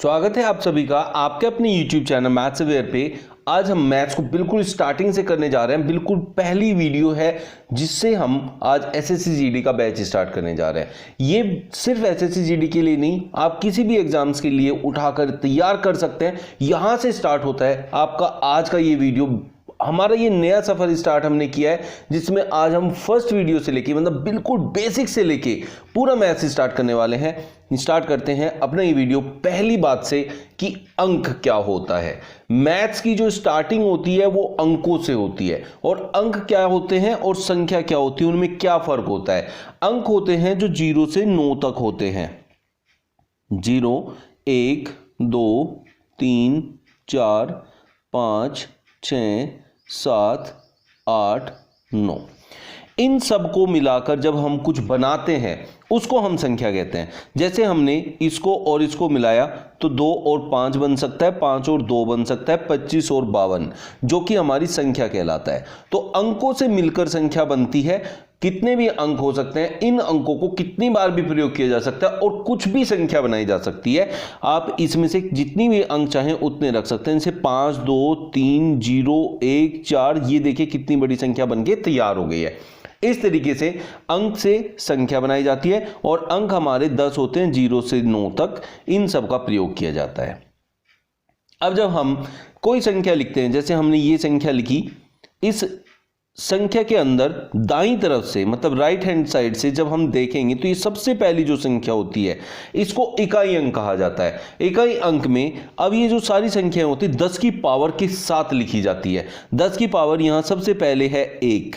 स्वागत है आप सभी का आपके अपने YouTube चैनल मैथ्स अवेयर पे। आज हम मैथ्स को बिल्कुल स्टार्टिंग से करने जा रहे हैं। बिल्कुल पहली वीडियो है जिससे हम आज एसएससी जीडी का बैच स्टार्ट करने जा रहे हैं। ये सिर्फ एसएससी जीडी के लिए नहीं, आप किसी भी एग्जाम्स के लिए उठाकर तैयार कर सकते हैं। यहां से स्टार्ट होता है आपका आज का ये वीडियो। हमारा ये नया सफर स्टार्ट हमने किया है जिसमें आज हम फर्स्ट वीडियो से लेके मतलब बिल्कुल बेसिक से लेके पूरा मैथ्स स्टार्ट करने वाले हैं। स्टार्ट करते हैं अपना ये वीडियो पहली बात से कि अंक क्या होता है। मैथ्स की जो स्टार्टिंग होती है वो अंकों से होती है, और अंक क्या होते हैं और संख्या क्या होती है, उनमें क्या फर्क होता है। अंक होते हैं जो 0 से 9 तक होते हैं। 0, 1, 2, 3, 4, 5, 6, 7, 8, 9। इन सबको मिलाकर जब हम कुछ बनाते हैं उसको हम संख्या कहते हैं। जैसे हमने इसको और इसको मिलाया तो 2 और 5 बन सकता है, 5 और 2 बन सकता है, 25 और 52, जो कि हमारी संख्या कहलाता है। तो अंकों से मिलकर संख्या बनती है। कितने भी अंक हो सकते हैं, इन अंकों को कितनी बार भी प्रयोग किया जा सकता है और कुछ भी संख्या बनाई जा सकती है। आप इसमें से जितनी भी अंक चाहें उतने रख सकते हैं। जैसे 5, 2, 3, 0, 1, 4, ये देखिए कितनी बड़ी संख्या बनके तैयार हो गई है। इस तरीके से अंक से संख्या बनाई जाती है और अंक हमारे 10 होते हैं 0 से 9 तक। इन सब का प्रयोग किया जाता है। अब जब हम कोई संख्या लिखते हैं, जैसे हमने ये संख्या लिखी, इस संख्या के अंदर दाईं तरफ से मतलब राइट हैंड साइड से जब हम देखेंगे तो ये सबसे पहली जो संख्या होती है इसको इकाई अंक कहा जाता है। इकाई अंक में अब ये जो सारी संख्याएं होती है 10 की पावर के साथ लिखी जाती है। 10 की पावर यहां सबसे पहले है 1,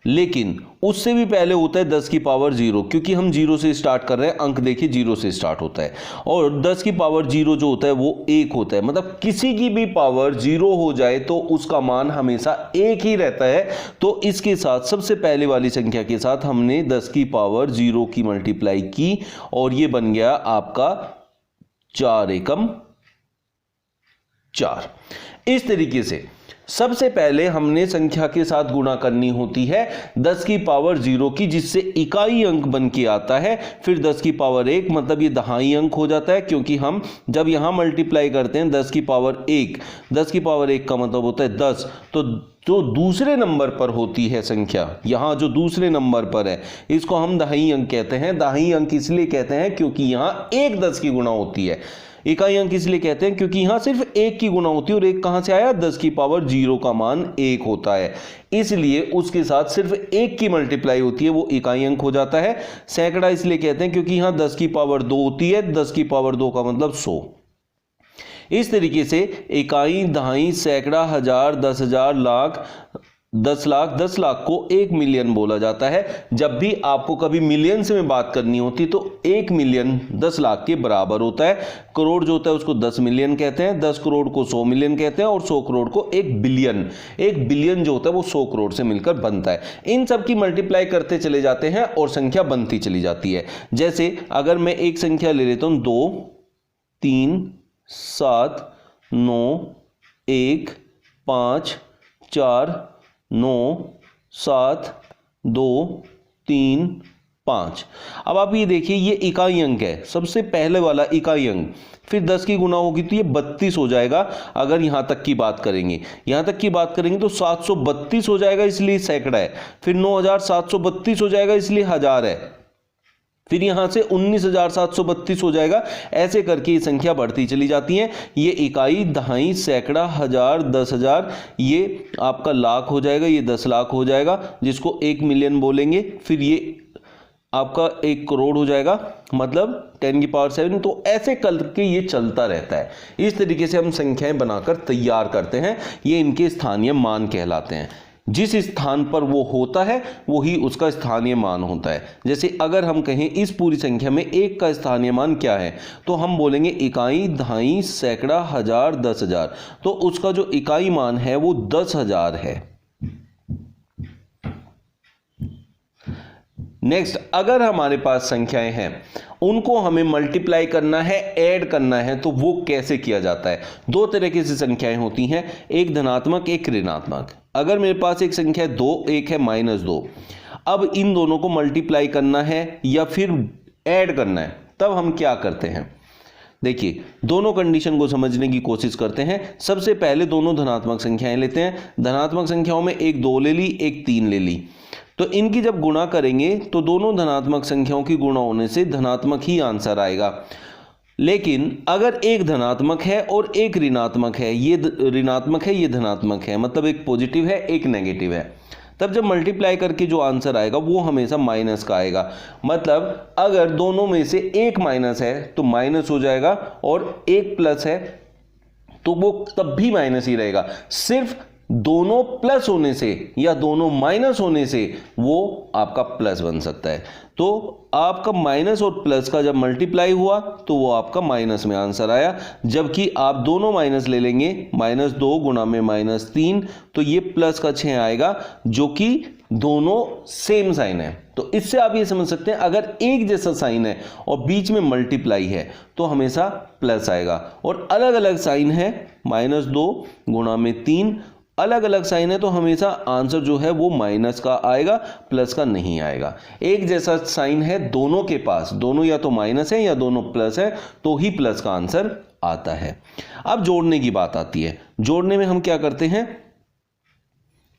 लेकिन उससे भी पहले होता है 10 की पावर 0, क्योंकि हम 0 से स्टार्ट कर रहे हैं। अंक देखिए 0 से स्टार्ट होता है, और 10 की पावर 0 जो होता है वो 1 होता है। मतलब किसी की भी पावर 0 हो जाए तो उसका मान हमेशा 1 ही रहता है। तो इसके साथ सबसे पहले वाली संख्या के साथ हमने 10 की पावर 0 की मल्टीप्लाई की और ये बन गया आपका 4 एकम 4। इस तरीके से सबसे पहले हमने संख्या के साथ गुणा करनी होती है 10 की पावर 0 की, जिससे इकाई अंक बन के आता है। फिर 10 की पावर 1 मतलब ये दहाई अंक हो जाता है, क्योंकि हम जब यहां मल्टीप्लाई करते हैं 10 की पावर 1, 10 की पावर 1 का मतलब होता है 10। तो जो दूसरे नंबर पर होती है संख्या, यहां जो दूसरे नंबर पर है, इसको हम दहाई अंक कहते हैं। दहाई अंक इसलिए कहते हैं क्योंकि यहां 1 10 की गुणा होती है। इकाई अंक इसलिए कहते हैं क्योंकि यहां सिर्फ 1 की गुणा होती है, और 1 कहां से आया, 10 की पावर 0 का मान 1 होता है, इसलिए उसके साथ सिर्फ 1 की मल्टीप्लाई होती है, वो इकाई अंक हो जाता है। सैकड़ा इसलिए कहते हैं क्योंकि यहां 10 की पावर 2 होती है, 10 की पावर 2 का मतलब 100। इस तरीके से इकाई, दहाई, सैकड़ा, हजार, 10,000, लाख, 10 लाख, 10 लाख को 1 मिलियन बोला जाता है। जब भी आपको कभी मिलियंस में बात करनी होती तो 1 मिलियन 10 लाख के बराबर होता है। करोड़ जो होता है उसको 10 मिलियन कहते हैं, 10 करोड़ को 100 मिलियन कहते हैं, और 100 करोड़ को 1 बिलियन। 1 बिलियन जो होता है वो 100 करोड़ से मिलकर बनता है। इन सब की मल्टीप्लाई करते चले जाते हैं और संख्या बनती चली जाती है। जैसे अगर मैं एक संख्या ले लेता हूं 2, 3, 7, 9, 1, 5, 4, 9, 7, 2, 3, 5। अब आप ये देखिए ये इकाई अंक है, सबसे पहले वाला इकाई अंक। फिर 10 की गुना होगी तो ये 32 हो जाएगा। अगर यहां तक की बात करेंगे, यहां तक की बात करेंगे तो 732 हो जाएगा, इसलिए सैकड़ा है। फिर 9732 हो जाएगा, इसलिए हजार है। फिर यहां से 19,732 हो जाएगा। ऐसे करके ये संख्या बढ़ती चली जाती है। ये इकाई, दहाई, सैकड़ा, हजार, 10,000, ये आपका लाख हो जाएगा, ये 10 लाख हो जाएगा, जिसको 1 मिलियन बोलेंगे। फिर ये आपका 1 करोड़ हो जाएगा, मतलब 10 की पावर 7। तो ऐसे करके ये चलता रहता है। इस तरीके से हम संख्याएं बनाकर तैयार करते हैं। ये इनके स्थानीय मान कहलाते हैं। जिस स्थान पर वो होता है वही उसका स्थानीय मान होता है। जैसे अगर हम कहें इस पूरी संख्या में 1 का स्थानीय मान क्या है, तो हम बोलेंगे इकाई, दहाई, सैकड़ा, हजार, 10,000। तो उसका जो इकाई मान है वो 10,000 है। नेक्स्ट, अगर हमारे पास संख्याएं हैं उनको हमें मल्टीप्लाई करना है, ऐड करना है, तो वो कैसे किया जाता है। 2 तरीके से संख्याएं होती हैं, एक धनात्मक, एक ऋणात्मक। अगर मेरे पास एक संख्या है 2, एक है -2, अब इन दोनों को मल्टीप्लाई करना है या फिर ऐड करना है, तब हम क्या करते हैं। देखिए दोनों कंडीशन को समझने की कोशिश करते हैं। सबसे पहले दोनों धनात्मक संख्याएं लेते हैं। धनात्मक संख्याओं में एक 2 ले ली, एक 3 ले ली, तो इनकी जब गुणा करेंगे तो दोनों धनात्मक संख्याओं की गुणा होने से धनात्मक ही आंसर आएगा। लेकिन अगर एक धनात्मक है और एक ऋणात्मक है, ये ऋणात्मक है ये धनात्मक है, मतलब एक पॉजिटिव है एक नेगेटिव है, तब जब मल्टीप्लाई करके जो आंसर आएगा वो हमेशा माइनस का आएगा। मतलब अगर दोनों में से एक माइनस है तो माइनस हो जाएगा और एक प्लस है तो वो तब भी माइनस ही रहेगा। सिर्फ दोनों प्लस होने से या दोनों माइनस होने से वो आपका प्लस बन सकता है। तो आपका माइनस और प्लस का जब मल्टीप्लाई हुआ तो वो आपका माइनस में आंसर आया, जबकि आप दोनों माइनस ले लेंगे, -2 गुणा में -3, तो ये प्लस का 6 आएगा, जो कि दोनों सेम साइन है। तो इससे आप ये समझ सकते हैं अगर एक जैसा साइन है और बीच में मल्टीप्लाई है तो हमेशा प्लस आएगा, और अलग अलग साइन है, -2 गुणा में 3 अलग अलग साइन है तो हमेशा आंसर जो है वो माइनस का आएगा, प्लस का नहीं आएगा। एक जैसा साइन है दोनों के पास, दोनों या तो माइनस है या दोनों प्लस है, तो ही प्लस का आंसर आता है। अब जोड़ने की बात आती है। जोड़ने में हम क्या करते हैं,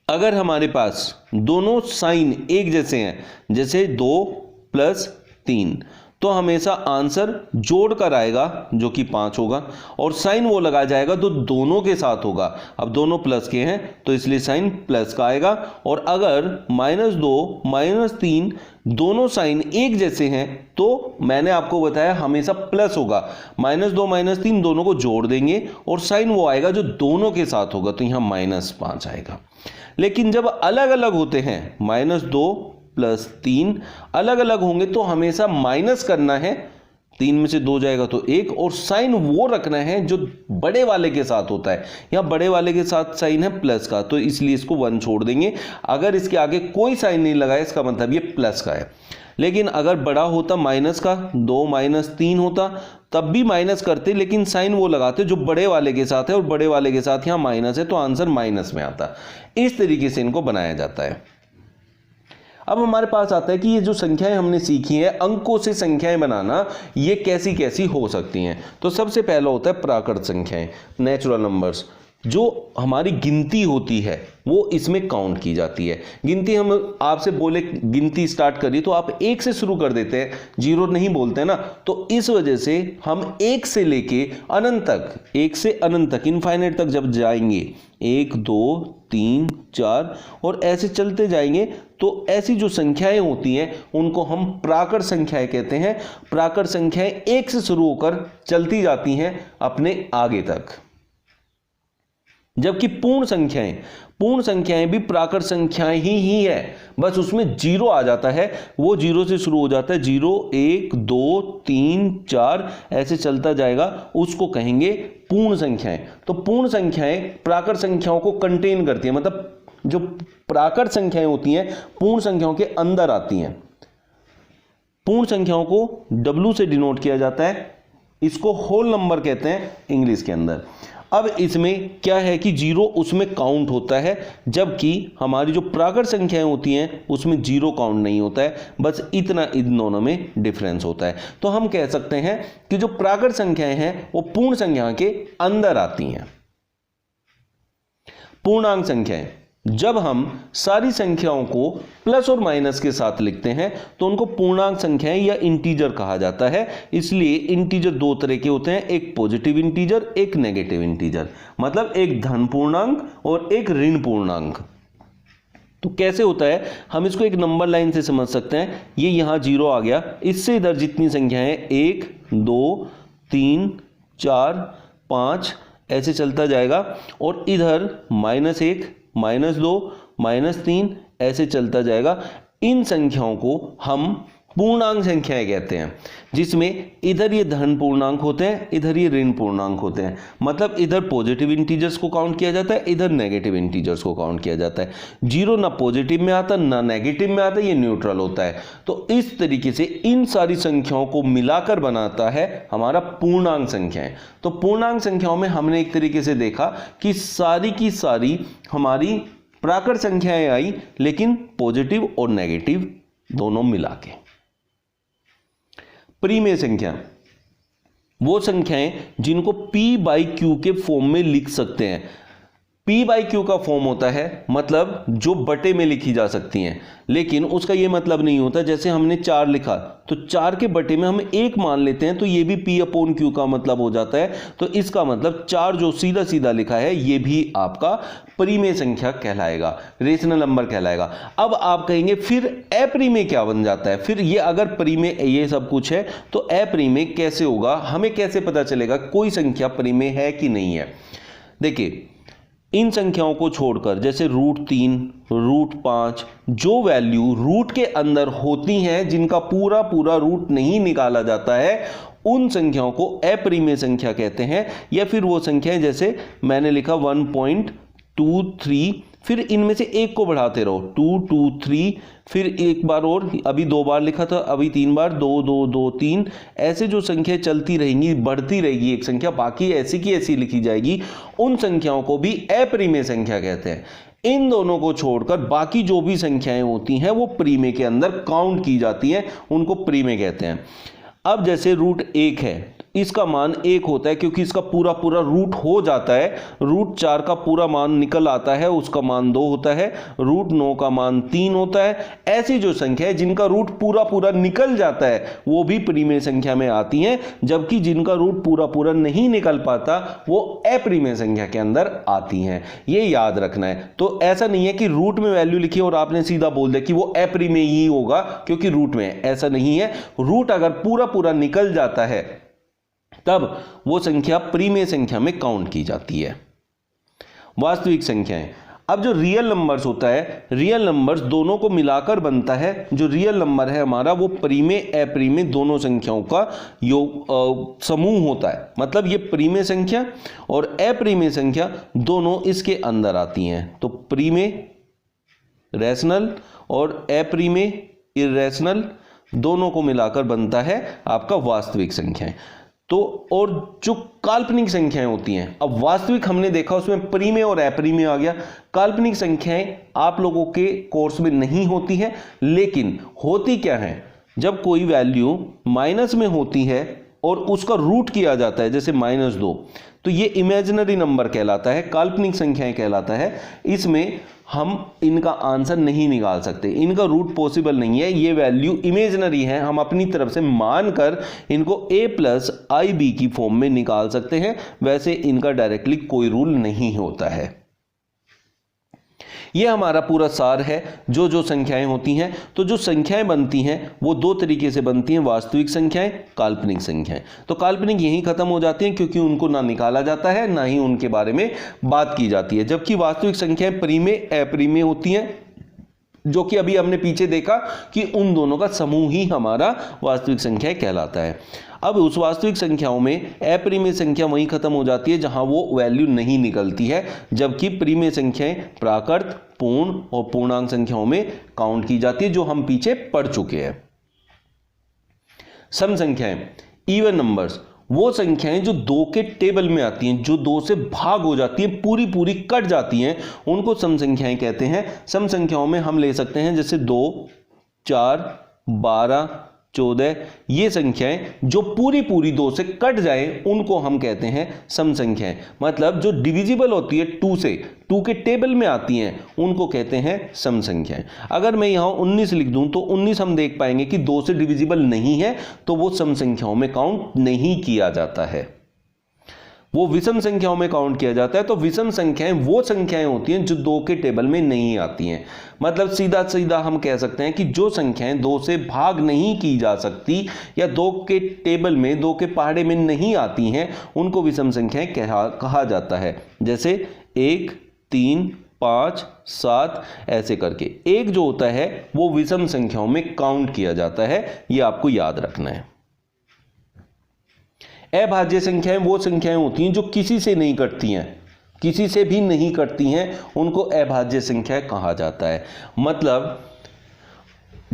अगर हमारे पास दोनों साइन एक जैसे हैं, जैसे 2 + 3, तो हमेशा आंसर जोड़ कर आएगा जो कि 5 होगा, और साइन वो लगाया जाएगा तो दोनों के साथ होगा। अब दोनों प्लस के हैं तो इसलिए साइन प्लस का आएगा। और अगर -2 -3 दोनों साइन एक जैसे हैं तो मैंने आपको बताया हमेशा प्लस होगा। -2 -3 दोनों को जोड़ देंगे और साइन वो आएगा जो दोनों के साथ होगा, तो यहां -5 आएगा। लेकिन जब अलग अलग होते हैं, -2 + 3 अलग अलग होंगे तो हमेशा माइनस करना है, 3 में से 2 जाएगा तो 1, और साइन वो रखना है जो बड़े वाले के साथ होता है। यहाँ बड़े वाले के साथ साइन है प्लस का, तो इसलिए इसको 1 छोड़ देंगे। अगर इसके आगे कोई साइन नहीं लगाया इसका मतलब ये प्लस का है। लेकिन अगर बड़ा होता माइनस का, 2 - 3 होता, तब भी माइनस करते, लेकिन साइन वो लगाते जो बड़े वाले के साथ है, और बड़े वाले के साथ यहाँ माइनस है तो आंसर माइनस में आता। इस तरीके से इनको बनाया जाता है। अब हमारे पास आता है कि ये जो संख्याएं हमने सीखी हैं, अंकों से संख्याएं बनाना, ये कैसी कैसी हो सकती हैं। तो सबसे पहला होता है प्राकृत संख्याएं, नेचुरल नंबर्स। जो हमारी गिनती होती है वो इसमें काउंट की जाती है। गिनती हम आपसे बोले गिनती स्टार्ट करिए तो आप 1 से शुरू कर देते हैं, 0 नहीं बोलते ना, तो इस वजह से हम 1 से लेके अनंत तक, 1 से अनंत तक, इनफाइनाइट तक जब जाएंगे, 1 2 3 4 और ऐसे चलते जाएंगे, तो ऐसी जो संख्याएं होती हैं उनको हम प्राकृत संख्याएं कहते हैं। प्राकृत संख्याएं 1 से शुरू होकर चलती जाती हैं अपने आगे तक। जबकि पूर्ण संख्याएं भी प्राकृत संख्याएं ही है, बस उसमें 0 आ जाता है, वो 0 से शुरू हो जाता है, 0 1 2 3 4 ऐसे चलता जाएगा, उसको कहेंगे पूर्ण संख्याएं। तो पूर्ण संख्याएं प्राकृत संख्याओं को कंटेन करती है, मतलब जो प्राकृत संख्याएं होती हैं पूर्ण संख्याओं के अंदर आती हैं। पूर्ण संख्याओं को W से डिनोट किया जाता है, इसको होल नंबर कहते हैं इंग्लिश के अंदर। अब इसमें क्या है कि 0 उसमें काउंट होता है, जबकि हमारी जो प्राकृत संख्याएं होती हैं उसमें 0 काउंट नहीं होता है, बस इतना इन दोनों में डिफरेंस होता है। तो हम कह सकते हैं कि जो प्राकृत संख्याएं हैं वो पूर्ण संख्या के अंदर आती हैं। पूर्णांक संख्याएं, जब हम सारी संख्याओं को प्लस और माइनस के साथ लिखते हैं तो उनको पूर्णांक संख्याएं या इंटीजर कहा जाता है। इसलिए इंटीजर 2 तरह के होते हैं, एक पॉजिटिव इंटीजर, एक नेगेटिव इंटीजर, मतलब एक धन पूर्णांक और एक ऋण पूर्णांक। तो कैसे होता है, हम इसको एक नंबर लाइन से समझ सकते हैं। ये यहां 0 आ गया, इससे इधर जितनी संख्याएं 1 2 3 4 5 ऐसे चलता जाएगा, और इधर -1 -2 -3 ऐसे चलता जाएगा। इन संख्याओं को हम पूर्णांक संख्याएं कहते हैं, जिसमें इधर ये धन पूर्णांक होते हैं, इधर ये ऋण पूर्णांक होते हैं। मतलब इधर पॉजिटिव इंटीजर्स को काउंट किया जाता है, इधर नेगेटिव इंटीजर्स को काउंट किया जाता है। 0 ना पॉजिटिव में आता ना नेगेटिव में आता, ये न्यूट्रल होता है। तो इस तरीके से इन सारी संख्याओं को मिलाकर बनाता है हमारा पूर्णांक संख्याएं। तो पूर्णांक संख्याओं में हमने एक तरीके से देखा कि सारी की सारी हमारी प्राकृत संख्याएं आई, लेकिन पॉजिटिव और नेगेटिव दोनों मिला के। परिमेय संख्या, वो संख्याएं जिनको p/q के फॉर्म में लिख सकते हैं। p/q का फॉर्म होता है मतलब जो बटे में लिखी जा सकती हैं, लेकिन उसका ये मतलब नहीं होता जैसे हमने 4 लिखा तो 4 के बटे में हम 1 मान लेते हैं तो ये भी p/q का मतलब हो जाता है। तो इसका मतलब 4 जो सीधा सीधा लिखा है ये भी आपका परिमेय संख्या कहलाएगा, रेशनल नंबर कहलाएगा। अब आप कहेंगे फिर अपरिमेय क्या बन जाता है? फिर ये अगर परिमेय ये सब कुछ है तो अपरिमेय कैसे होगा? हमें कैसे पता चलेगा कोई संख्या परिमेय है कि नहीं है? देखिए, इन संख्याओं को छोड़कर जैसे √3, √5 जो वैल्यू रूट के अंदर होती हैं जिनका पूरा पूरा रूट नहीं निकाला जाता है उन संख्याओं को अपरिमेय संख्या कहते हैं। या फिर वो संख्याएं जैसे मैंने लिखा 1.23, फिर इनमें से एक को बढ़ाते रहो 2 2 3, फिर एक बार और, अभी 2 बार लिखा था, अभी 3 बार, 2 2 2 3, ऐसे जो संख्याएं चलती रहेंगी, बढ़ती रहेगी एक संख्या, बाकी ऐसी की ऐसी लिखी जाएगी। उन संख्याओं को भी अपरिमेय संख्या कहते हैं। इन दोनों को छोड़कर बाकी जो भी संख्याएं होती हैं वो परिमेय के अंदर काउंट की जाती हैं, उनको परिमेय कहते हैं। अब जैसे √1 है, इसका मान 1 होता है क्योंकि इसका पूरा पूरा रूट हो जाता है। √4 का पूरा मान निकल आता है, उसका मान 2 होता है। √9 का मान 3 होता है। ऐसी जो संख्या है जिनका रूट पूरा पूरा निकल जाता है वो भी परिमेय संख्या में आती हैं, जबकि जिनका रूट पूरा पूरा नहीं निकल पाता वो अपरिमेय संख्या के अंदर आती हैं। ये याद रखना है। तो ऐसा नहीं है कि रूट में वैल्यू लिखी और आपने सीधा बोल दिया कि वो अपरिमेय ही होगा क्योंकि रूट में है, ऐसा नहीं है। रूट अगर पूरा पूरा निकल जाता है तब वो संख्या परिमेय संख्या में काउंट की जाती है। वास्तविक संख्याएं, अब जो रियल नंबर्स होता है, रियल नंबर्स दोनों को मिलाकर बनता है। जो रियल नंबर है हमारा वो परिमेय अपरिमेय दोनों संख्याओं का योग समूह होता है। मतलब ये परिमेय संख्या और अपरिमेय संख्या दोनों इसके अंदर आती हैं। तो परिमेय रैशनल और अपरिमेय इरैशनल दोनों को मिलाकर बनता है आपका वास्तविक संख्याएं। तो और जो काल्पनिक संख्याएं होती हैं, अब वास्तविक हमने देखा उसमें परिमेय और अपरिमेय आ गया। काल्पनिक संख्याएं आप लोगों के कोर्स में नहीं होती हैं, लेकिन होती क्या है, जब कोई वैल्यू माइनस में होती है और उसका रूट किया जाता है जैसे -2, तो ये इमेजिनरी नंबर कहलाता है, काल्पनिक संख्याएं कहलाता है। इसमें हम इनका आंसर नहीं निकाल सकते, इनका रूट पॉसिबल नहीं है, ये वैल्यू इमेजिनरी है। हम अपनी तरफ से मानकर इनको a+ib की फॉर्म में निकाल सकते हैं, वैसे इनका डायरेक्टली कोई रूल नहीं होता है। ये हमारा पूरा सार है जो जो संख्याएं होती हैं। तो जो संख्याएं बनती हैं वो 2 तरीके से बनती हैं, वास्तविक संख्याएं, काल्पनिक संख्याएं। तो काल्पनिक यहीं खत्म हो जाती हैं क्योंकि उनको ना निकाला जाता है ना ही उनके बारे में बात की जाती है, जबकि वास्तविक संख्याएं परिमेय अपरिमेय होती हैं, जो कि अभी हमने पीछे देखा कि उन दोनों का समूह ही हमारा वास्तविक संख्या कहलाता है। अब उस वास्तविक संख्याओं में अपरिमेय संख्या वहीं खत्म हो जाती है जहां वो वैल्यू नहीं निकलती है, जबकि परिमेय संख्याएं प्राकृत, पूर्ण और पूर्णांक संख्याओं में काउंट की जाती है, जो हम पीछे पढ़ चुके हैं। सम संख्याएं, इवन नंबर्स, वो संख्याएं जो 2 के टेबल में आती हैं, जो 2 से भाग हो जाती हैं, पूरी पूरी कट जाती हैं, उनको सम संख्याएं कहते हैं। सम संख्याओं में हम ले सकते हैं जैसे 2, 4, 12, 14, ये संख्याएं जो पूरी पूरी 2 से कट जाए उनको हम कहते हैं सम संख्याएं। मतलब जो डिविजिबल होती है 2 से, 2 के टेबल में आती हैं, उनको कहते हैं सम संख्याएं। अगर मैं यहां 19 लिख दूं तो 19 हम देख पाएंगे कि 2 से डिविजिबल नहीं है, तो वो सम संख्याओं में काउंट नहीं किया जाता है, वो विषम संख्याओं में काउंट किया जाता है। तो विषम संख्याएं वो संख्याएं होती हैं जो 2 के टेबल में नहीं आती हैं। मतलब सीधा सीधा हम कह सकते हैं कि जो संख्याएं 2 से भाग नहीं की जा सकती या 2 के टेबल में, 2 के पहाड़े में नहीं आती हैं, उनको विषम संख्याएं कहा जाता है। जैसे 1, 3, 5, 7 ऐसे करके 1 जो होता है वो विषम संख्याओं में काउंट किया जाता है, ये आपको याद रखना है। अभाज्य संख्याएं वो संख्याएं होती हैं जो किसी से नहीं कटती हैं, किसी से भी नहीं कटती हैं, उनको अभाज्य संख्या कहा जाता है। मतलब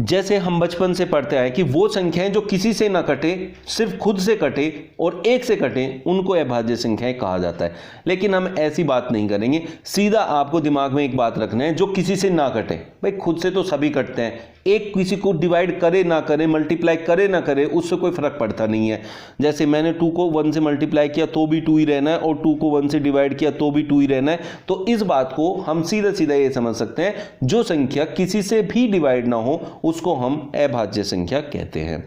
जैसे हम बचपन से पढ़ते आए कि वो संख्याएं जो किसी से ना कटे, सिर्फ खुद से कटे और 1 से कटे, उनको अभाज्य संख्याएं कहा जाता है। लेकिन हम ऐसी बात नहीं करेंगे, सीधा आपको दिमाग में एक बात रखना है, जो किसी से ना कटे। भाई खुद से तो सभी कटते हैं, एक किसी को डिवाइड करे ना करे, मल्टीप्लाई करे ना करे, उससे कोई फर्क पड़ता नहीं है। जैसे मैंने 2 को 1 से मल्टीप्लाई किया तो भी 2 ही रहना है, और 2 को 1 से डिवाइड किया तो भी 2 ही रहना है। तो इस बात को हम सीधा सीधा ये समझ सकते हैं, जो संख्या किसी से भी डिवाइड ना हो उसको हम अभाज्य संख्या कहते हैं।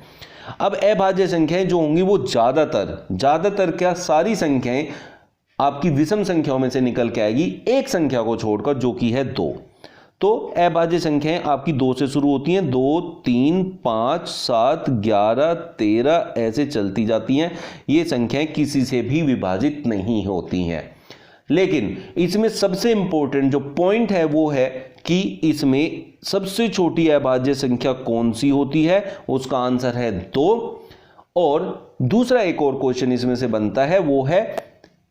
अब अभाज्य संख्याएं जो होंगी वो ज्यादातर क्या सारी संख्याएं आपकी विषम संख्याओं में से निकल के आएगी, एक संख्या को छोड़कर जो कि है 2। तो अभाज्य संख्याएं आपकी 2 से शुरू होती हैं, 2, 3, 5, 7, 11, 13 ऐसे चलती जाती हैं। ये संख्याएं किसी से भी विभाजित नहीं होती हैं। लेकिन इसमें सबसे इंपॉर्टेंट जो पॉइंट है वो है कि इसमें सबसे छोटी अभाज्य संख्या कौन सी होती है, उसका आंसर है 2। और दूसरा एक और क्वेश्चन इसमें से बनता है, वो है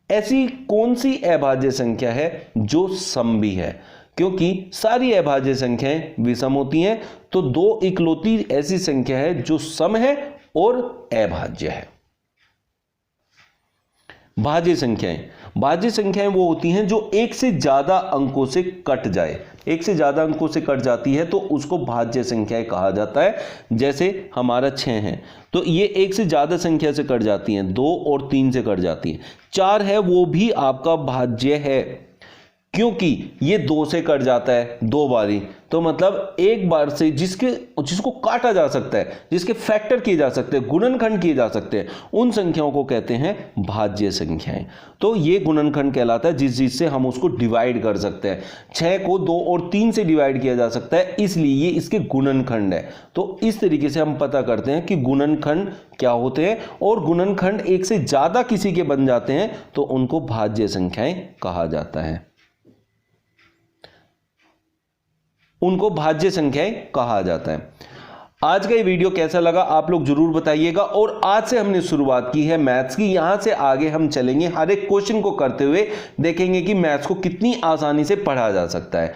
ऐसी कौन सी अभाज्य संख्या है जो सम भी है, क्योंकि सारी अभाज्य संख्याएं विषम होती हैं। तो 2 इकलौती ऐसी संख्या है जो सम है और अभाज्य है। भाज्य संख्याएं वो होती हैं जो एक से ज्यादा अंकों से कट जाए, एक से ज्यादा अंकों से कट जाती है तो उसको भाज्य संख्याएं कहा जाता है। जैसे हमारा 6 है तो ये एक से ज्यादा संख्या से कट जाती हैं, 2 और 3 से कट जाती है। 4 है वो भी आपका भाज्य है, क्योंकि ये 2 से कट जाता है 2 बारी, तो मतलब एक बार से जिसको काटा जा सकता है, जिसके फैक्टर किए जा सकते हैं, गुणनखंड किए जा सकते हैं, उन संख्याओं को कहते हैं भाज्य संख्याएं। तो ये गुणनखंड कहलाता है जिससे हम उसको डिवाइड कर सकते हैं। 6 को 2 और 3 से डिवाइड किया जा सकता है, इसलिए ये इसके गुणनखंड है। तो इस तरीके से हम पता करते हैं कि गुणनखंड क्या होते हैं, और गुणनखंड एक से ज्यादा किसी के बन जाते हैं तो उनको भाज्य संख्याएं कहा जाता है, उनको भाज्य संख्याएं कहा जाता है। आज का ये वीडियो कैसा लगा आप लोग जरूर बताइएगा। और आज से हमने शुरुआत की है मैथ्स की, यहां से आगे हम चलेंगे, हर एक क्वेश्चन को करते हुए देखेंगे कि मैथ्स को कितनी आसानी से पढ़ा जा सकता है।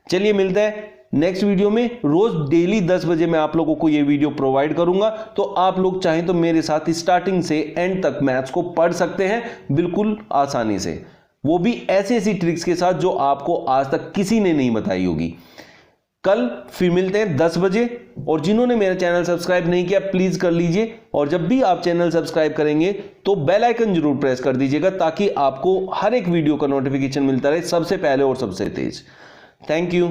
चलिए मिलते हैं नेक्स्ट वीडियो में। रोज डेली 10 बजे मैं आप लोगों को ये वीडियो प्रोवाइड करूंगा, तो आप लोग चाहें तो मेरे साथ स्टार्टिंग से एंड तक मैथ्स को पढ़ सकते हैं बिल्कुल आसानी से, वो भी ऐसी ऐसी ट्रिक्स के साथ जो आपको आज तक किसी ने नहीं बताई होगी। कल फिर मिलते हैं 10 बजे, और जिन्होंने मेरा चैनल सब्सक्राइब नहीं किया प्लीज कर लीजिए, और जब भी आप चैनल सब्सक्राइब करेंगे तो बेल आइकन जरूर प्रेस कर दीजिएगा, ताकि आपको हर एक वीडियो का नोटिफिकेशन मिलता रहे सबसे पहले और सबसे तेज। Thank you.